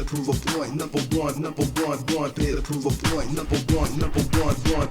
to prove a point. Number one, here to prove a point. Number one.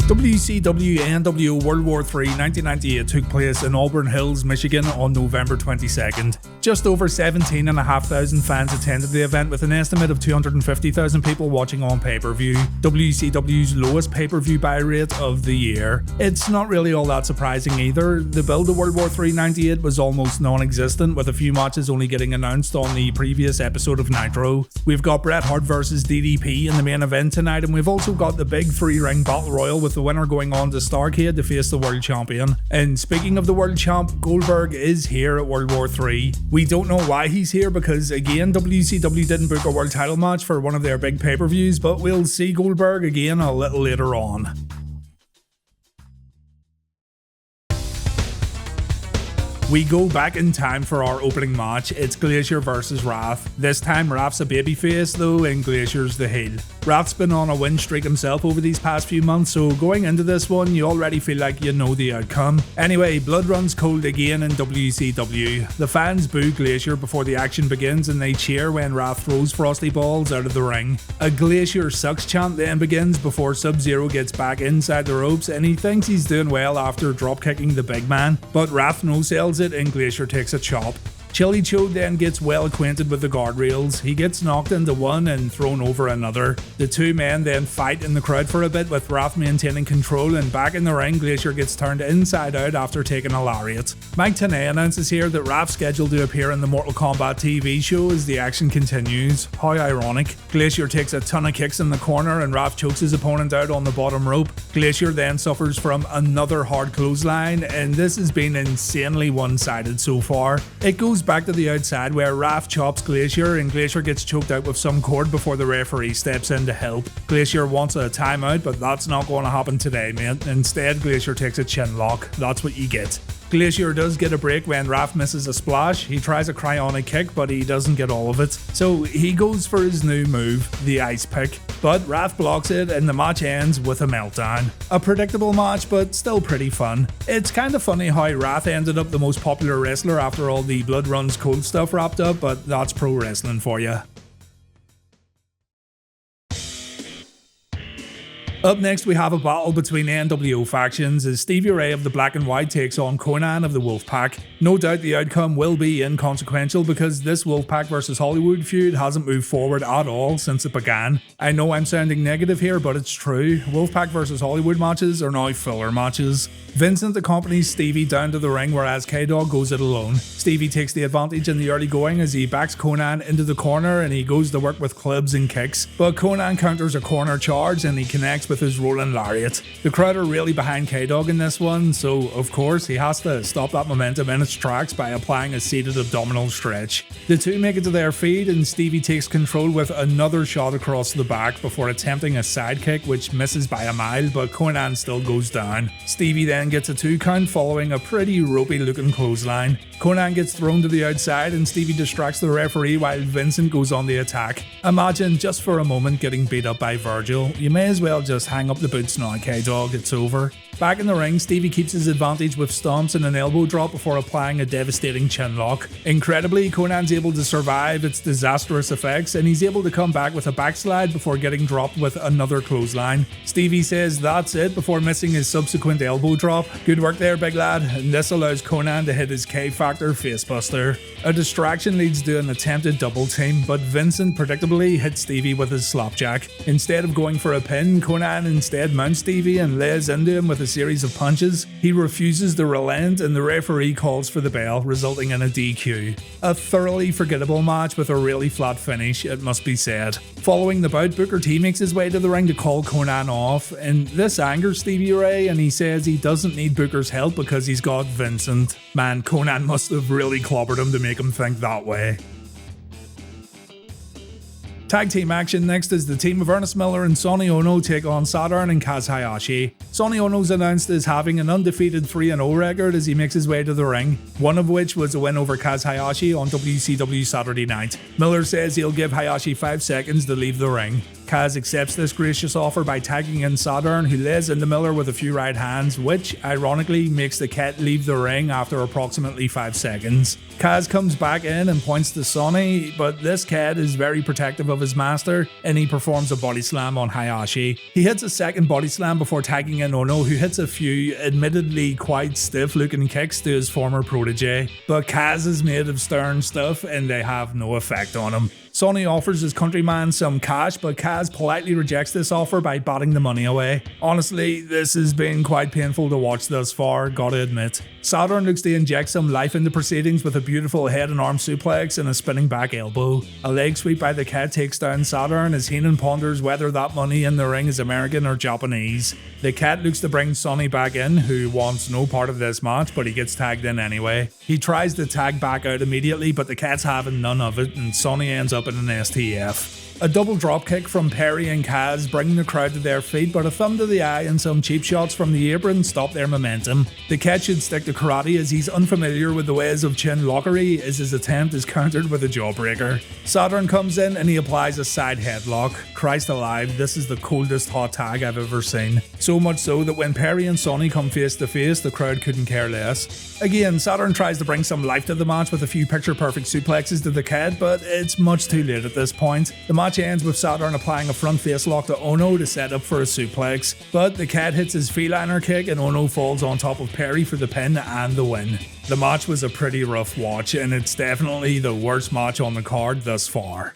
WCW nWo World War III 1998 took place in Auburn Hills, Michigan on November 22nd. Just over 17,500 fans attended the event with an estimate of 250,000 people watching on pay-per-view, WCW's lowest pay-per-view buy rate of the year. It's not really all that surprising either. The build to World War III 98 was almost non-existent, with a few matches only getting announced on the previous episode of Nitro. We've got Bret Hart vs DDP in the main event tonight, and we've also got the big 3-ring battle royal with the winner going on to Starrcade to face the world champion. And speaking of the world champ, Goldberg is here at World War III. We don't know why he's here because, again, WCW didn't book a world title match for one of their big pay-per-views, but we'll see Goldberg again a little later on. We go back in time for our opening match. It's Glacier versus Wrath. This time Wrath's a babyface though and Glacier's the heel. Wrath's been on a win streak himself over these past few months, so going into this one you already feel like you know the outcome. Anyway, blood runs cold again in WCW. The fans boo Glacier before the action begins and they cheer when Wrath throws frosty balls out of the ring. A Glacier sucks chant then begins before Sub-Zero gets back inside the ropes and he thinks he's doing well after drop kicking the big man, but Wrath no-sells it and Glacier takes a chop. Chili Chode then gets well acquainted with the guardrails. He gets knocked into one and thrown over another. The two men then fight in the crowd for a bit with Wrath maintaining control, and back in the ring Glacier gets turned inside out after taking a lariat. Mike Tenay announces here that Wrath's scheduled to appear in the Mortal Kombat TV show as the action continues. How ironic. Glacier takes a ton of kicks in the corner and Wrath chokes his opponent out on the bottom rope. Glacier then suffers from another hard clothesline, and this has been insanely one-sided so far. It goes back to the outside where Wrath chops Glacier and Glacier gets choked out with some cord before the referee steps in to help. Glacier wants a timeout, but that's not going to happen today, mate. Instead, Glacier takes a chin lock. That's what you get. Glacier does get a break when Wrath misses a splash. He tries a cryonic kick, but he doesn't get all of it. So he goes for his new move, the ice pick. But Wrath blocks it and the match ends with a meltdown. A predictable match, but still pretty fun. It's kind of funny how Wrath ended up the most popular wrestler after all the blood runs cold stuff wrapped up, but that's pro wrestling for you. Up next we have a battle between nWo factions as Stevie Ray of the Black and White takes on Konnan of the Wolfpack. No doubt the outcome will be inconsequential because this Wolfpack vs Hollywood feud hasn't moved forward at all since it began. I know I'm sounding negative here, but it's true. Wolfpack vs Hollywood matches are now filler matches. Vincent accompanies Stevie down to the ring whereas K-Dog goes it alone. Stevie takes the advantage in the early going as he backs Konnan into the corner and he goes to work with clubs and kicks, but Konnan counters a corner charge and he connects with his rolling lariat. The crowd are really behind K-Dog in this one, so of course he has to stop that momentum in its tracks by applying a seated abdominal stretch. The two make it to their feet and Stevie takes control with another shot across the back before attempting a sidekick which misses by a mile, but Konnan still goes down. Stevie then gets a 2 count following a pretty ropey looking clothesline. Konnan gets thrown to the outside and Stevie distracts the referee while Vincent goes on the attack. Imagine just for a moment getting beat up by Virgil. You may as well just hang up the boots now, K-Dog, it's over. Back in the ring, Stevie keeps his advantage with stomps and an elbow drop before applying a devastating chin lock. Incredibly, Konnan's able to survive its disastrous effects and he's able to come back with a backslide before getting dropped with another clothesline. Stevie says that's it before missing his subsequent elbow drop. Good work there, big lad, and this allows Konnan to hit his K-Factor facebuster. A distraction leads to an attempted double team, but Vincent predictably hits Stevie with his slapjack. Instead of going for a pin, Konnan instead mounts Stevie and lays into him with a series of punches. He refuses to relent and the referee calls for the bell, resulting in a DQ. A thoroughly forgettable match with a really flat finish, it must be said. Following the bout, Booker T makes his way to the ring to call Konnan off, and this angers Stevie Ray and he says he doesn't need Booker's help because he's got Vincent. Man, Konnan must have really clobbered him to make him think that way. Tag team action next as the team of Ernest Miller and Sonny Onoo take on Saturn and Kaz Hayashi. Sonny Onoo's announced as having an undefeated 3-0 record as he makes his way to the ring, one of which was a win over Kaz Hayashi on WCW Saturday Night. Miller says he'll give Hayashi 5 seconds to leave the ring. Kaz accepts this gracious offer by tagging in Saturn, who lays into Miller with a few right hands, which ironically makes the Cat leave the ring after approximately 5 seconds. Kaz comes back in and points to Sonny, but this Cat is very protective of his master and he performs a body slam on Hayashi. He hits a second body slam before tagging in Onoo, who hits a few admittedly quite stiff looking kicks to his former protege, but Kaz is made of stern stuff and they have no effect on him. Sonny offers his countryman some cash, but Kaz politely rejects this offer by batting the money away. Honestly, this has been quite painful to watch thus far, gotta admit. Saturn looks to inject some life into proceedings with a beautiful head and arm suplex and a spinning back elbow. A leg sweep by the Cat takes down Saturn as Heenan ponders whether that money in the ring is American or Japanese. The Cat looks to bring Sonny back in, who wants no part of this match, but he gets tagged in anyway. He tries to tag back out immediately, but the Cat's having none of it and Sonny ends up in an STF. A double dropkick from Perry and Kaz bring the crowd to their feet, but a thumb to the eye and some cheap shots from the apron stop their momentum. The Cat should stick to karate as he's unfamiliar with the ways of chin lockery as his attempt is countered with a jawbreaker. Saturn comes in and he applies a side headlock. Christ alive, this is the coldest hot tag I've ever seen. So much so that when Perry and Sonny come face to face, the crowd couldn't care less. Again, Saturn tries to bring some life to the match with a few picture-perfect suplexes to the Cat, but it's much too late at this point. The match ends with Saturn applying a front face lock to Onoo to set up for a suplex, but the Cat hits his feliner kick and Onoo falls on top of Perry for the pin and the win. The match was a pretty rough watch, and it's definitely the worst match on the card thus far.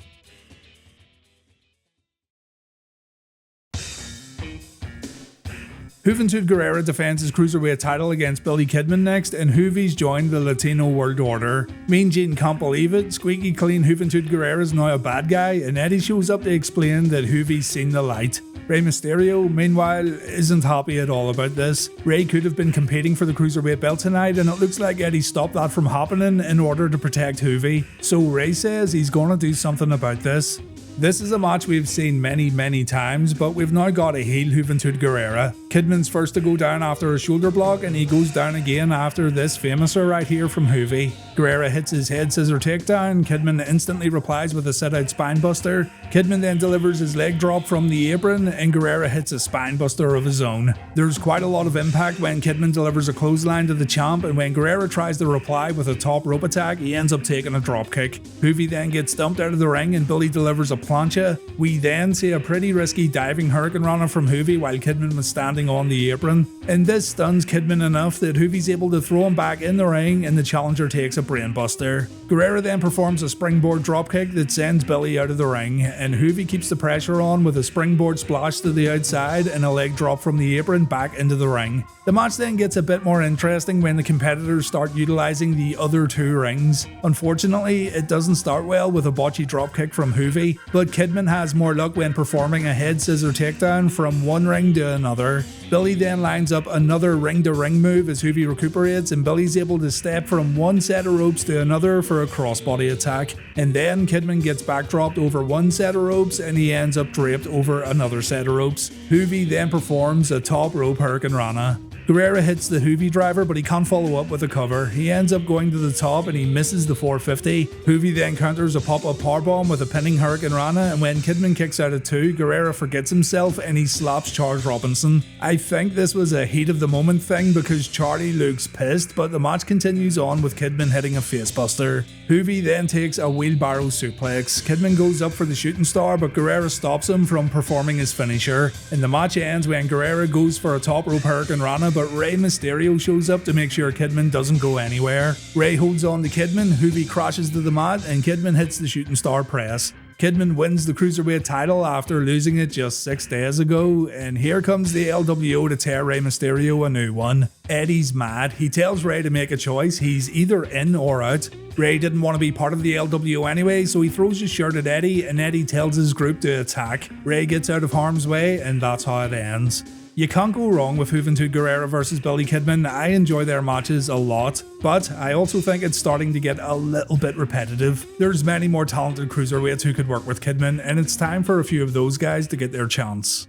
Juventud Guerrera defends his cruiserweight title against Billy Kidman next, and Juvi's joined the Latino World Order. Mean Gene can't believe it. Squeaky clean Juventud Guerrera is now a bad guy, and Eddie shows up to explain that Juvi's seen the light. Rey Mysterio, meanwhile, isn't happy at all about this. Rey could have been competing for the cruiserweight belt tonight, and it looks like Eddie stopped that from happening in order to protect Juvi. So Rey says he's gonna do something about this. This is a match we've seen many times, but we've now got a heel Juventud Guerrera. Kidman's first to go down after a shoulder block, and he goes down again after this famouser right here from Juvi. Guerrera hits his head scissor takedown, Kidman instantly replies with a sit-out spinebuster. Kidman then delivers his leg drop from the apron, and Guerrera hits a spinebuster of his own. There's quite a lot of impact when Kidman delivers a clothesline to the champ, and when Guerrera tries to reply with a top rope attack, he ends up taking a dropkick. Juvi then gets dumped out of the ring, and Billy delivers a plancha. We then see a pretty risky diving hurricane runner from Juvi while Kidman was standing on the apron, and this stuns Kidman enough that Juvi's able to throw him back in the ring, and the challenger takes a brainbuster. Guerrera then performs a springboard dropkick that sends Billy out of the ring, and Juvi keeps the pressure on with a springboard splash to the outside and a leg drop from the apron back into the ring. The match then gets a bit more interesting when the competitors start utilising the other two rings. Unfortunately, it doesn't start well with a botchy dropkick from Juvi, but Kidman has more luck when performing a head scissor takedown from one ring to another. Billy then lines up another ring-to-ring move as Juvi recuperates, and Billy's able to step from one set of ropes to another for a crossbody attack. And then Kidman gets backdropped over one set of ropes and he ends up draped over another set of ropes. Juvi then performs a top rope Hurricane Rana. Guerrera hits the Juvi driver, but he can't follow up with a cover. He ends up going to the top and he misses the 450. Juvi then counters a pop-up powerbomb with a pinning Hurricane Rana, and when Kidman kicks out at 2, Guerrera forgets himself and he slaps Charles Robinson. I think this was a heat of the moment thing because Charlie looks pissed, but the match continues on with Kidman hitting a facebuster. Juvi then takes a wheelbarrow suplex. Kidman goes up for the shooting star, but Guerrera stops him from performing his finisher. And the match ends when Guerrera goes for a top rope Hurricane Rana, but Rey Mysterio shows up to make sure Kidman doesn't go anywhere. Rey holds on to Kidman, Juvi crashes to the mat, and Kidman hits the shooting star press. Kidman wins the Cruiserweight title after losing it just 6 days ago, and here comes the LWO to tear Rey Mysterio a new one. Eddie's mad. He tells Rey to make a choice. He's either in or out. Rey didn't want to be part of the LWO anyway, so he throws his shirt at Eddie, and Eddie tells his group to attack. Rey gets out of harm's way, and that's how it ends. You can't go wrong with Juventud Guerrera versus Billy Kidman. I enjoy their matches a lot, but I also think it's starting to get a little bit repetitive. There's many more talented cruiserweights who could work with Kidman, and it's time for a few of those guys to get their chance.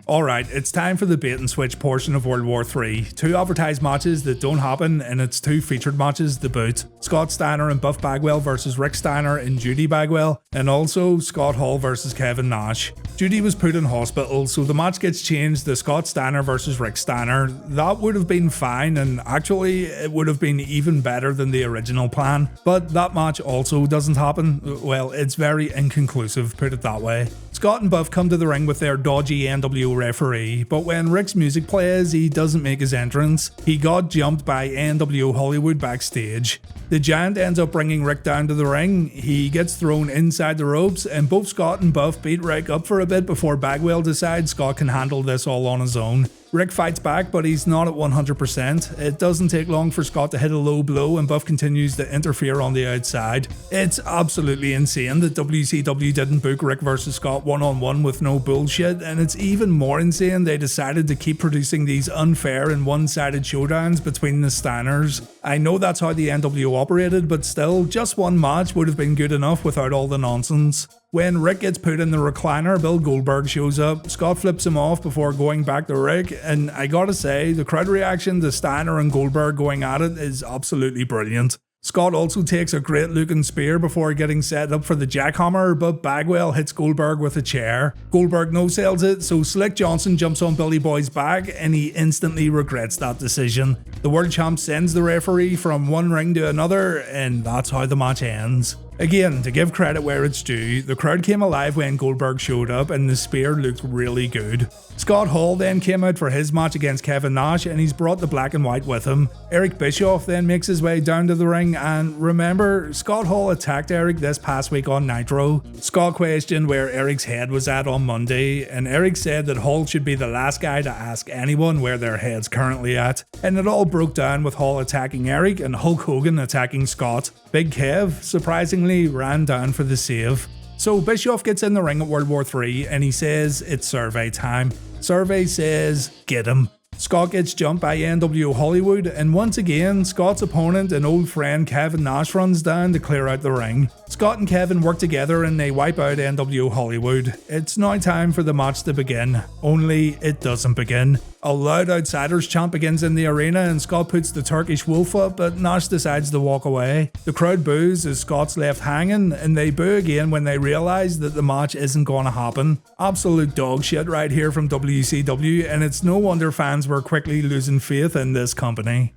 Alright, it's time for the bait and switch portion of World War III. 2 advertised matches that don't happen, and it's 2 featured matches to boot. Scott Steiner and Buff Bagwell versus Rick Steiner and Judy Bagwell, and also Scott Hall versus Kevin Nash. Judy was put in hospital, so the match gets changed to Scott Steiner versus Rick Steiner. That would have been fine, and actually it would have been even better than the original plan. But that match also doesn't happen. Well, it's very inconclusive, put it that way. Scott and Buff come to the ring with their dodgy nWo referee, but when Rick's music plays, he doesn't make his entrance. He got jumped by nWo Hollywood backstage. The Giant ends up bringing Rick down to the ring. He gets thrown inside the ropes, and both Scott and Buff beat Rick up for a bit before Bagwell decides Scott can handle this all on his own. Rick fights back, but he's not at 100%. It doesn't take long for Scott to hit a low blow, and Buff continues to interfere on the outside. It's absolutely insane that WCW didn't book Rick vs Scott one-on-one with no bullshit, and it's even more insane they decided to keep producing these unfair and one-sided showdowns between the Steiners. I know that's how the nWo operated, but still, just one match would have been good enough without all the nonsense. When Rick gets put in the recliner, Bill Goldberg shows up. Scott flips him off before going back to Rick, and I gotta say, the crowd reaction to Steiner and Goldberg going at it is absolutely brilliant. Scott also takes a great looking spear before getting set up for the jackhammer, but Bagwell hits Goldberg with a chair. Goldberg no-sells it, so Slick Johnson jumps on Billy Boy's back, and he instantly regrets that decision. The world champ sends the referee from one ring to another, and that's how the match ends. Again, to give credit where it's due, the crowd came alive when Goldberg showed up and the spear looked really good. Scott Hall then came out for his match against Kevin Nash, and he's brought the black and white with him. Eric Bischoff then makes his way down to the ring, and remember, Scott Hall attacked Eric this past week on Nitro. Scott questioned where Eric's head was at on Monday, and Eric said that Hall should be the last guy to ask anyone where their head's currently at. And it all broke down with Hall attacking Eric and Hulk Hogan attacking Scott. Big Kev surprisingly ran down for the save. So Bischoff gets in the ring at World War III and he says it's survey time. Survey says get him. Scott gets jumped by nWo Hollywood, and once again, Scott's opponent and old friend Kevin Nash runs down to clear out the ring. Scott and Kevin work together and they wipe out nWo Hollywood. It's now time for the match to begin, only it doesn't begin. A loud outsiders chant begins in the arena and Scott puts the Turkish wolf up, but Nash decides to walk away. The crowd boos as Scott's left hanging, and they boo again when they realise that the match isn't gonna happen. Absolute dog shit right here from WCW, and it's no wonder fans were quickly losing faith in this company.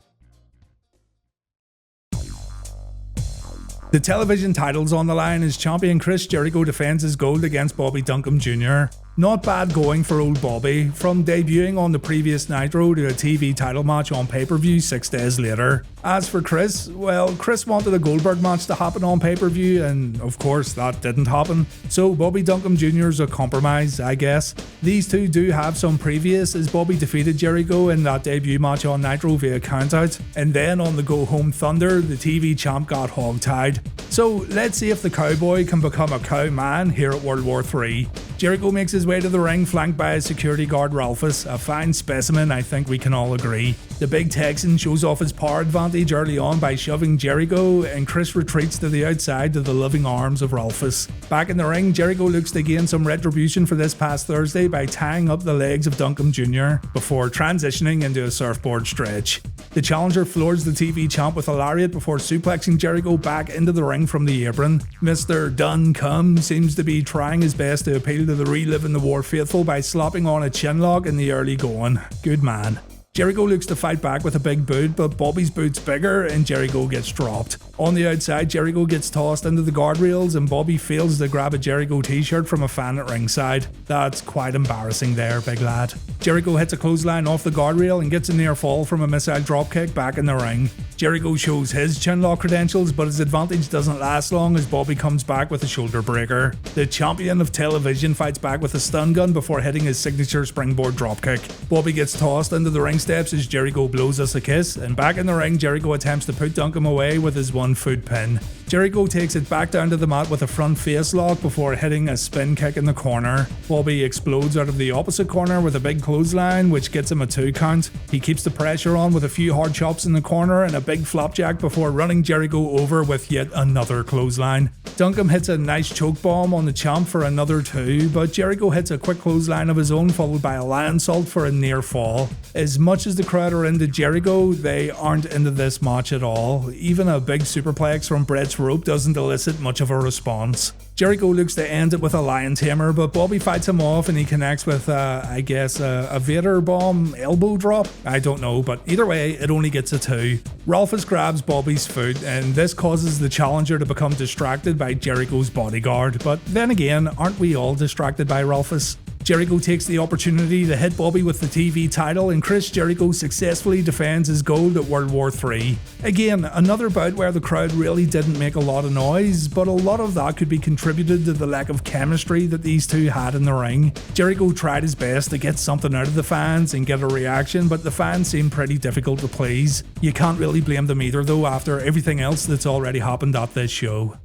The television titles on the line as champion Chris Jericho defends his gold against Bobby Duncum Jr. Not bad going for old Bobby, from debuting on the previous Nitro to a TV title match on pay-per-view 6 days later. As for Chris, well, Chris wanted a Goldberg match to happen on pay-per-view, and of course that didn't happen, so Bobby Duncum Jr. is a compromise, I guess. These two do have some previous, as Bobby defeated Jericho in that debut match on Nitro via countout, and then on the Go Home Thunder, the TV champ got hog-tied. So let's see if the cowboy can become a cowman here at World War III. Jericho makes his way to the ring, flanked by his security guard Ralphus, a fine specimen, I think we can all agree. The big Texan shows off his power advantage early on by shoving Jericho, and Chris retreats to the outside to the loving arms of Ralphus. Back in the ring, Jericho looks to gain some retribution for this past Thursday by tying up the legs of Duncum Jr. before transitioning into a surfboard stretch. The challenger floors the TV champ with a lariat before suplexing Jericho back into the ring from the apron. Mr. Duncum seems to be trying his best to appeal to the Reliving The War faithful by slopping on a chinlock in the early going. Good man. Jericho looks to fight back with a big boot, but Bobby's boot's bigger and Jericho gets dropped. On the outside, Jericho gets tossed into the guardrails and Bobby fails to grab a Jericho t-shirt from a fan at ringside. That's quite embarrassing there, big lad. Jericho hits a clothesline off the guardrail and gets a near fall from a missile dropkick back in the ring. Jericho shows his chinlock credentials, but his advantage doesn't last long as Bobby comes back with a shoulder breaker. The champion of television fights back with a stun gun before hitting his signature springboard dropkick. Bobby gets tossed into the ring steps as Jericho blows us a kiss, and back in the ring, Jericho attempts to put Duncum away with his 1-foot pin. Jericho takes it back down to the mat with a front face lock before hitting a spin kick in the corner. Bobby explodes out of the opposite corner with a big clothesline, which gets him a 2 count. He keeps the pressure on with a few hard chops in the corner and a big flopjack before running Jericho over with yet another clothesline. Duncum hits a nice choke bomb on the champ for another 2, but Jericho hits a quick clothesline of his own followed by a lion salt for a near fall. As much as the crowd are into Jericho, they aren't into this match at all. Even a big superplex from Bret's rope doesn't elicit much of a response. Jericho looks to end it with a lion tamer, but Bobby fights him off and he connects with, a Vader bomb elbow drop? I don't know, but either way, it only gets a 2. Ralphus grabs Bobby's foot, and this causes the challenger to become distracted by Jericho's bodyguard. But then again, aren't we all distracted by Ralphus? Jericho takes the opportunity to hit Bobby with the TV title, and Chris Jericho successfully defends his gold at World War III. Again, another bout where the crowd really didn't make a lot of noise, but a lot of that could be contributed to the lack of chemistry that these two had in the ring. Jericho tried his best to get something out of the fans and get a reaction, but the fans seemed pretty difficult to please. You can't really blame them either though after everything else that's already happened at this show.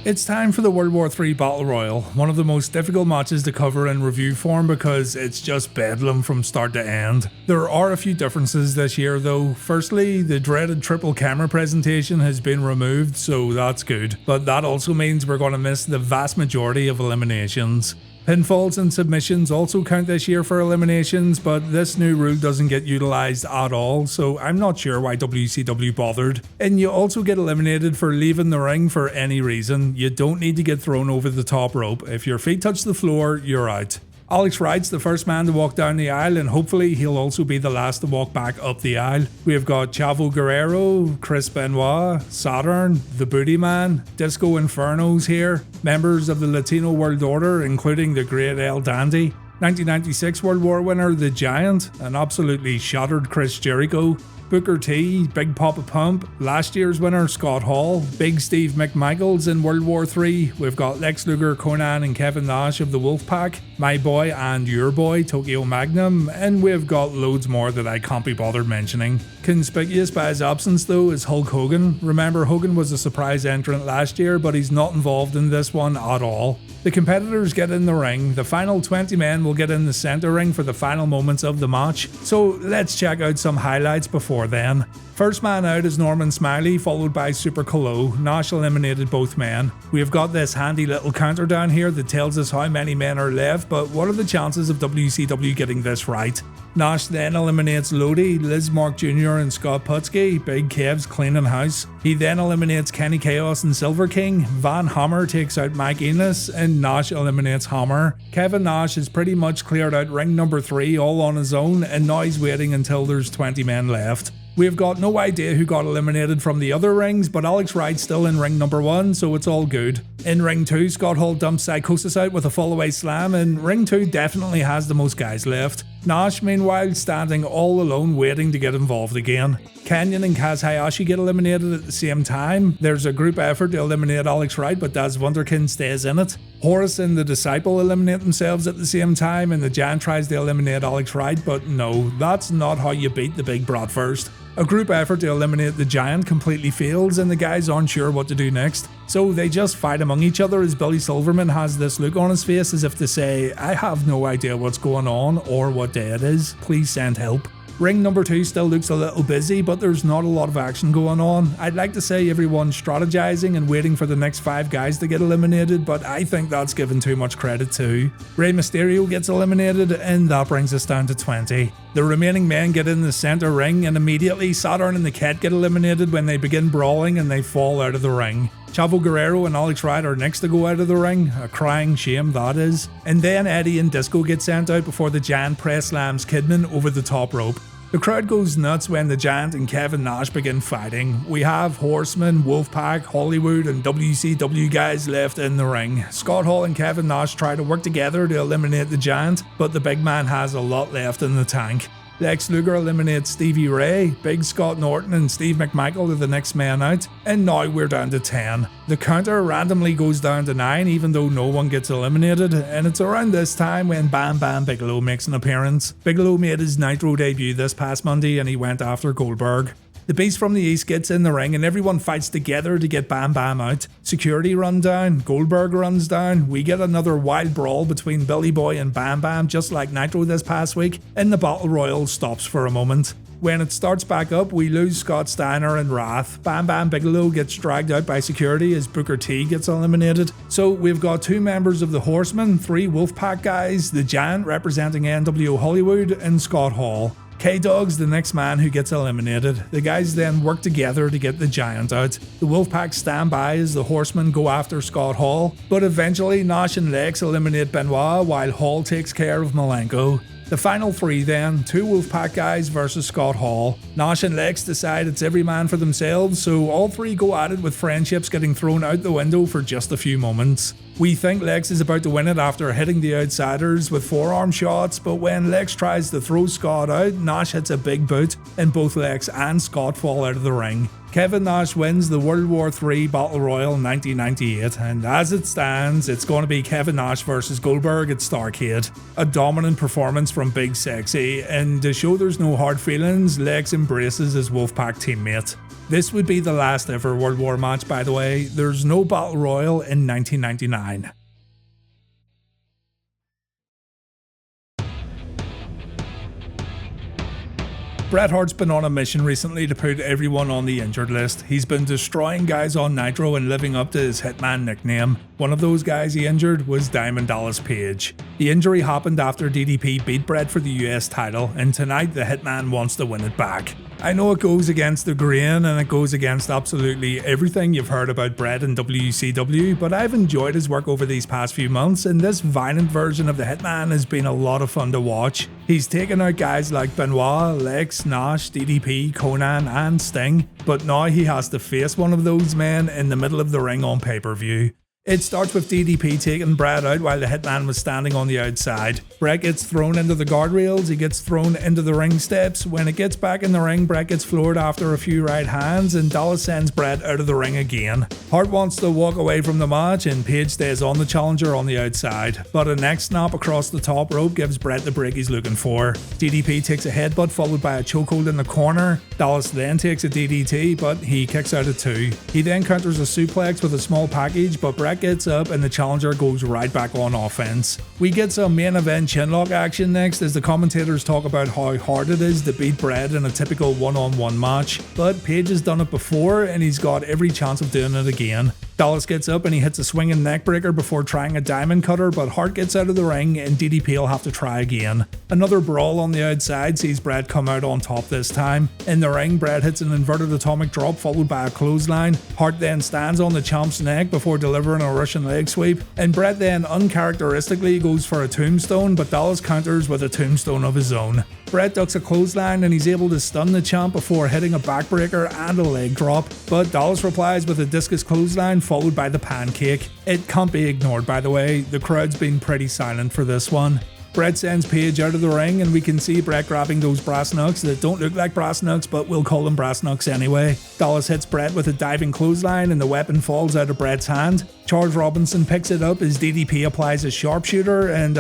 It's time for the World War III Battle Royal, one of the most difficult matches to cover in review form because it's just bedlam from start to end. There are a few differences this year though. Firstly, the dreaded triple camera presentation has been removed, so that's good. But that also means we're going to miss the vast majority of eliminations. Pinfalls and submissions also count this year for eliminations, but this new rule doesn't get utilised at all, so I'm not sure why WCW bothered. And you also get eliminated for leaving the ring for any reason. You don't need to get thrown over the top rope. If your feet touch the floor, you're out. Alex Wright's the first man to walk down the aisle, and hopefully he'll also be the last to walk back up the aisle. We've got Chavo Guerrero, Chris Benoit, Saturn, the Booty Man, Disco Inferno's here, members of the Latino World Order including the Great El Dandy, 1996 World War winner The Giant, an absolutely shattered Chris Jericho, Booker T, Big Papa Pump, last year's winner Scott Hall, Big Steve McMichaels in World War III, we've got Lex Luger, Konnan and Kevin Nash of the Wolfpack, my boy and your boy Tokyo Magnum, and we've got loads more that I can't be bothered mentioning. Conspicuous by his absence though is Hulk Hogan. Remember, Hogan was a surprise entrant last year, but he's not involved in this one at all. The competitors get in the ring, the final 20 men will get in the centre ring for the final moments of the match, so let's check out some highlights before then. First man out is Norman Smiley, followed by Super Colo. Nash eliminated both men. We've got this handy little counter down here that tells us how many men are left, but what are the chances of WCW getting this right? Nash then eliminates Lodi, Liz Mark Jr. and Scott Putski, Big Kev's cleaning house. He then eliminates Kenny Chaos and Silver King, Van Hammer takes out Mike Enos, and Nash eliminates Hammer. Kevin Nash has pretty much cleared out ring number 3 all on his own, and now he's waiting until there's 20 men left. We've got no idea who got eliminated from the other rings, but Alex Wright's still in ring number 1, so it's all good. In ring 2, Scott Hall dumps Psychosis out with a fallaway slam, and ring 2 definitely has the most guys left. Nash, meanwhile, standing all alone waiting to get involved again. Konnan and Kaz Hayashi get eliminated at the same time. There's a group effort to eliminate Alex Wright, but Das Wunderkind stays in it. Horace and the Disciple eliminate themselves at the same time, and the Giant tries to eliminate Alex Wright, but no, that's not how you beat the Big Brat first. A group effort to eliminate the Giant completely fails, and the guys aren't sure what to do next. So they just fight among each other as Billy Silverman has this look on his face as if to say, I have no idea what's going on or what day it is, please send help. Ring number 2 still looks a little busy, but there's not a lot of action going on. I'd like to say everyone's strategizing and waiting for the next 5 guys to get eliminated, but I think that's given too much credit too. Rey Mysterio gets eliminated, and that brings us down to 20. The remaining men get in the center ring, and immediately Saturn and the Cat get eliminated when they begin brawling and they fall out of the ring. Chavo Guerrero and Alex Wright are next to go out of the ring, a crying shame that is. And then Eddie and Disco get sent out before the Giant press slams Kidman over the top rope. The crowd goes nuts when the Giant and Kevin Nash begin fighting. We have Horseman, Wolfpack, Hollywood and WCW guys left in the ring. Scott Hall and Kevin Nash try to work together to eliminate the Giant, but the big man has a lot left in the tank. Lex Luger eliminates Stevie Ray, Big Scott Norton and Steve McMichael are the next men out, and now we're down to 10. The counter randomly goes down to 9 even though no one gets eliminated, and it's around this time when Bam Bam Bigelow makes an appearance. Bigelow made his Nitro debut this past Monday and he went after Goldberg. The Beast from the East gets in the ring and everyone fights together to get Bam Bam out. Security run down, Goldberg runs down, we get another wild brawl between Billy Boy and Bam Bam just like Nitro this past week, and the Battle Royal stops for a moment. When it starts back up, we lose Scott Steiner and Wrath. Bam Bam Bigelow gets dragged out by security as Booker T gets eliminated. So we've got 2 members of the Horsemen, 3 Wolfpack guys, the Giant representing nWo Hollywood, and Scott Hall. K-Dog's the next man who gets eliminated. The guys then work together to get the Giant out. The Wolfpack stand by as the Horsemen go after Scott Hall, but eventually Nash and Lex eliminate Benoit while Hall takes care of Malenko. The final 3 then, 2 Wolfpack guys versus Scott Hall. Nash and Lex decide it's every man for themselves, so all 3 go at it with friendships getting thrown out the window for just a few moments. We think Lex is about to win it after hitting the Outsiders with forearm shots, but when Lex tries to throw Scott out, Nash hits a big boot, and both Lex and Scott fall out of the ring. Kevin Nash wins the World War III Battle Royal in 1998, and as it stands, it's going to be Kevin Nash versus Goldberg at Starrcade. A dominant performance from Big Sexy, and to show there's no hard feelings, Lex embraces his Wolfpack teammate. This would be the last ever World War match, by the way. There's no Battle Royal in 1999. Bret Hart's been on a mission recently to put everyone on the injured list. He's been destroying guys on Nitro and living up to his Hitman nickname. One of those guys he injured was Diamond Dallas Page. The injury happened after DDP beat Bret for the US title, and tonight the Hitman wants to win it back. I know it goes against the grain and it goes against absolutely everything you've heard about Bret in WCW, but I've enjoyed his work over these past few months, and this violent version of the Hitman has been a lot of fun to watch. He's taken out guys like Benoit, Lex, Nash, DDP, Konnan and Sting, but now he has to face one of those men in the middle of the ring on pay-per-view. It starts with DDP taking Bret out while the Hitman was standing on the outside. Bret gets thrown into the guardrails, he gets thrown into the ring steps. When it gets back in the ring, Bret gets floored after a few right hands, and Dallas sends Bret out of the ring again. Hart wants to walk away from the match, and Page stays on the challenger on the outside, but a neck snap across the top rope gives Bret the break he's looking for. DDP takes a headbutt followed by a chokehold in the corner. Dallas then takes a DDT, but he kicks out at 2. He then counters a suplex with a small package, but Bret gets up and the challenger goes right back on offense. We get some main event chinlock action next as the commentators talk about how hard it is to beat Bret in a typical one-on-one match, but Page has done it before and he's got every chance of doing it again. Dallas gets up and he hits a swinging neckbreaker before trying a diamond cutter, but Hart gets out of the ring and DDP will have to try again. Another brawl on the outside sees Bret come out on top this time. In the ring, Bret hits an inverted atomic drop followed by a clothesline. Hart then stands on the champ's neck before delivering a Russian leg sweep, and Bret then uncharacteristically goes for a tombstone, but Dallas counters with a tombstone of his own. Bret ducks a clothesline and he's able to stun the champ before hitting a backbreaker and a leg drop, but Dallas replies with a discus clothesline followed by the pancake. It can't be ignored, by the way, the crowd's been pretty silent for this one. Bret sends Page out of the ring and we can see Bret grabbing those brass knucks that don't look like brass knucks, but we'll call them brass knucks anyway. Dallas hits Bret with a diving clothesline and the weapon falls out of Bret's hand. Charles Robinson picks it up as DDP applies a sharpshooter, and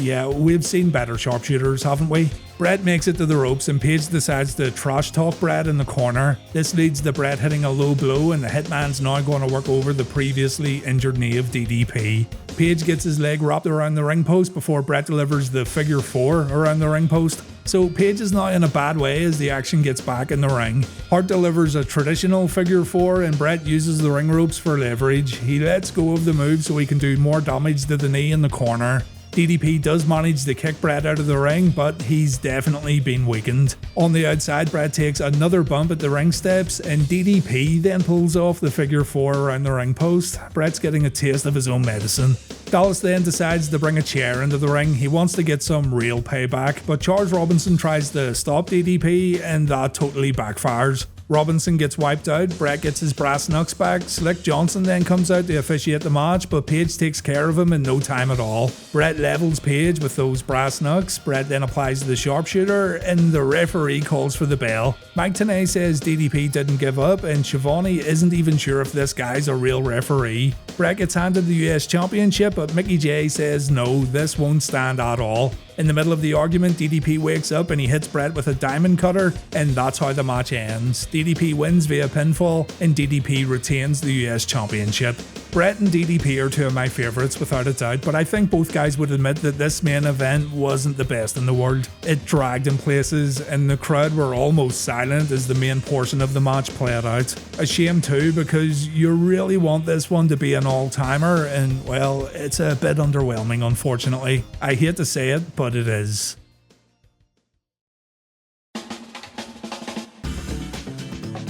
yeah, we've seen better sharpshooters, haven't we? Bret makes it to the ropes and Page decides to trash talk Bret in the corner. This leads to Bret hitting a low blow, and the Hitman's now going to work over the previously injured knee of DDP. Page gets his leg wrapped around the ring post before Bret delivers the figure 4 around the ring post. So Page is now in a bad way as the action gets back in the ring. Hart delivers a traditional figure 4 and Bret uses the ring ropes for leverage. He lets go of the move so he can do more damage to the knee in the corner. DDP does manage to kick Bret out of the ring, but he's definitely been weakened. On the outside, Bret takes another bump at the ring steps, and DDP then pulls off the figure 4 around the ring post. Bret's getting a taste of his own medicine. Dallas then decides to bring a chair into the ring. He wants to get some real payback, but Charles Robinson tries to stop DDP, and that totally backfires. Robinson gets wiped out, Bret gets his brass knucks back, Slick Johnson then comes out to officiate the match, but Page takes care of him in no time at all. Bret levels Page with those brass knucks, Bret then applies the sharpshooter, and the referee calls for the bell. Mike Tenay says DDP didn't give up, and Schiavone isn't even sure if this guy's a real referee. Bret gets handed the US Championship, but Mickey J says no, this won't stand at all. In the middle of the argument, DDP wakes up and he hits Bret with a diamond cutter, and that's how the match ends. DDP wins via pinfall, and DDP retains the US Championship. Bret and DDP are two of my favourites without a doubt, but I think both guys would admit that this main event wasn't the best in the world. It dragged in places and the crowd were almost silent as the main portion of the match played out. A shame too, because you really want this one to be an all-timer and, well, it's a bit underwhelming unfortunately. I hate to say it, but it is.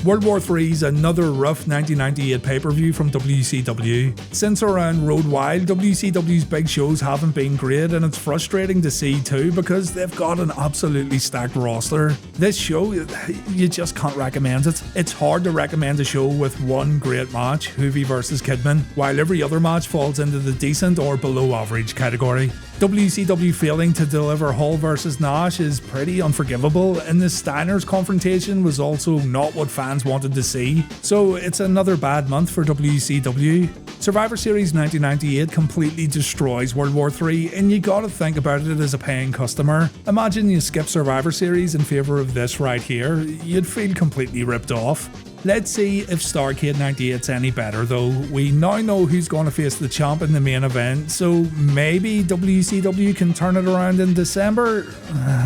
World War III is another rough 1998 pay-per-view from WCW. Since around Road Wild, WCW's big shows haven't been great, and it's frustrating to see too because they've got an absolutely stacked roster. This show, you just can't recommend it. It's hard to recommend a show with one great match, Hoovy vs Kidman, while every other match falls into the decent or below average category. WCW failing to deliver Hall vs Nash is pretty unforgivable, and the Steiners confrontation was also not what fans wanted to see, so it's another bad month for WCW. Survivor Series 1998 completely destroys World War III, and you gotta think about it as a paying customer. Imagine you skip Survivor Series in favour of this right here, you'd feel completely ripped off. Let's see if Starrcade 98's any better though. We now know who's going to face the champ in the main event, so maybe WCW can turn it around in December?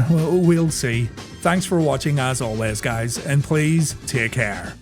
We'll see. Thanks for watching as always guys, and please take care.